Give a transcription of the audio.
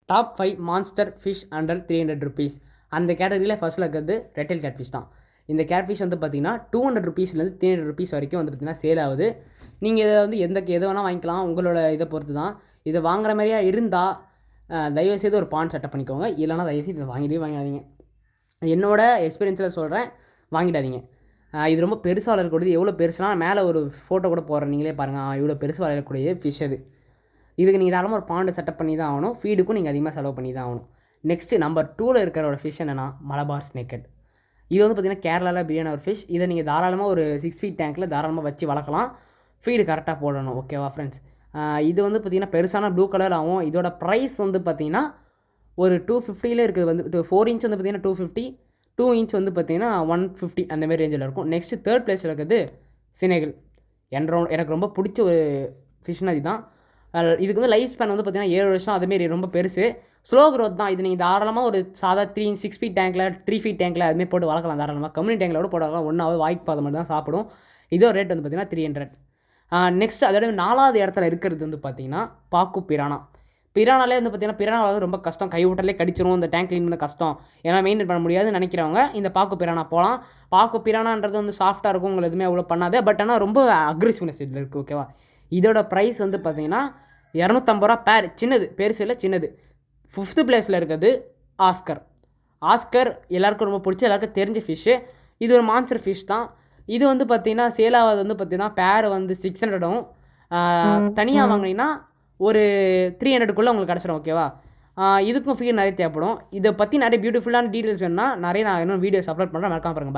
Top 5 monster fish under 300 rupees. அந்த கேட்டகரியில் ஃபர்ஸ்ட்டில் இருக்கிறது ரெட்டில் கேட்ஃபிஷ் தான். இந்த கேட்ஃபிஷ் வந்து பார்த்தீங்கன்னா 200 ருபீஸ்லேருந்து 300 ருபீஸ் வரைக்கும் வந்து பார்த்தீங்கன்னா சேல் ஆகுது. நீங்கள் இதை வந்து எது வேணால் வாங்கிக்கலாம், உங்களோட இதை பொறுத்து தான். இதை வாங்குற மாதிரியா இருந்தால் தயவுசெய்து ஒரு பாண்ட் செட்டப் பண்ணிக்கோங்க. இல்லைனா தயவுசெய்து இதை வாங்கிடாதீங்க. என்னோட எக்ஸ்பீரியன்ஸில் சொல்கிறேன், வாங்கிடாதீங்க. இது ரொம்ப பெருசாக வளரக்கூடியது. எவ்வளோ பெருசுனா மேலே ஒரு ஃபோட்டோ கூட போடுறேன், நீங்களே பாருங்கள். இவ்வளோ பெருசு வளரக்கூடிய ஃபிஷ் அது. இதுக்கு நீங்கள் தாராளமாக ஒரு பாண்டு செட்டப் பண்ணி தான் ஆகணும். ஃபீடுக்கும் நீங்கள் அதிகமாக செலவு பண்ணி தான் ஆகணும். நெக்ஸ்ட்டு நம்பர் 2ல் இருக்கிற ஃபிஷ் என்னென்னா மலபார் ஸ்னேக்கட். இது வந்து பார்த்திங்கன்னா கேரளாவில் பிரியாணி ஒரு ஃபிஷ். இதை நீங்கள் தாராளமாக ஒரு 6 ஃபீட் டேங்க்கில் தாராளமாக வச்சு வளர்க்கலாம். ஃபீடு கரெக்டாக போடணும். ஓகேவா ஃப்ரெண்ட்ஸ்? இது வந்து பார்த்திங்கன்னா பெருசான ப்ளூ கலர் ஆகும். இதோட ப்ரைஸ் வந்து பார்த்திங்கன்னா ஒரு 250 இருக்குது. வந்து 4 இன்ச் வந்து பார்த்திங்கன்னா 250, 2 இன்ச் வந்து பார்த்திங்கன்னா 150 அந்தமாரி ரேஞ்சில் இருக்கும். நெக்ஸ்ட்டு 3rd பிளேஸில் இருக்கிறது சினேகல். எனக்கு ரொம்ப பிடிச்ச ஒரு ஃபிஷ்னா இதுதான். இதுக்கு வந்து லைஃப் ஸ்பேன் வந்து பார்த்திங்கன்னா 7 வருஷம். அதுமாரி ரொம்ப பெருசு. ஸ்லோ க்ரோத் தான். இது நீங்கள் தாராளமாக ஒரு சாதா 6 ஃபீட் டேங்க்கில் 3 ஃபீட் டேங்க்கில் அதுமாரி போட்டு வளர்க்கலாம். தாராளமாக கம்யூனிட்டி டேங்க்கில் கூட போட்டு வளர்க்கலாம். ஒன்றாவது வாய்க்கு பாதை மட்டும் தான் சாப்பிடும். இதோ ரேட் வந்து பார்த்திங்கன்னா 300. நெக்ஸ்ட் அதோட 4வது இடத்துல இருக்கிறது வந்து பார்த்திங்கன்னா பாக்கு பிரானா. பிரானாலே வந்து பார்த்திங்கன்னா பிரானா வளர்ந்து ரொம்ப கஷ்டம். கை விட்டாலே கடிச்சிரும். இந்த டேங்க் க்ளீன் பண்ண கஷ்டம், ஏன்னா மெயின்டைன் பண்ண முடியாதுன்னு நினைக்கிறவங்க இந்த பாக்கு பிரானா போகலாம். பாக்கு பிரானான்றது வந்து சாஃப்ட்டாக இருக்கும், உங்களுக்கு எதுவுமே அவ்வளோ பண்ணாது. பட் ஆனால் ரொம்ப அக்ரெசிவ்னஸ் இதில் இருக்குது. ஓகேவா? இதோட ப்ரைஸ் வந்து பார்த்திங்கன்னா 250 ரூபா பேர். சின்னது, பெருசு இல்லை, சின்னது. 5th பிளேஸில் இருக்கிறது ஆஸ்கர். ஆஸ்கர் எல்லாருக்கும் ரொம்ப பிடிச்ச, எல்லாருக்கும் தெரிஞ்ச ஃபிஷ்ஷு. இது ஒரு மான்ஸ்டர் ஃபிஷ் தான். இது வந்து பார்த்திங்கன்னா சேலாவது வந்து பார்த்திங்கன்னா பேர் வந்து 600ம் தனியாக வாங்கினீங்கன்னா ஒரு 300க்குள்ளே உங்களுக்கு கிடச்சிடும். ஓகேவா? இதுக்கும் ஃபீட் நிறைய தேவைப்படும். இதை பற்றி நிறைய பியூட்டிஃபுல்லான டீட்டெயில்ஸ் வேணும்னா நான் இன்னும் வீடியோஸ் அப்லோட் பண்ணுறேன். மறக்காம பாருங்கள். பாய்.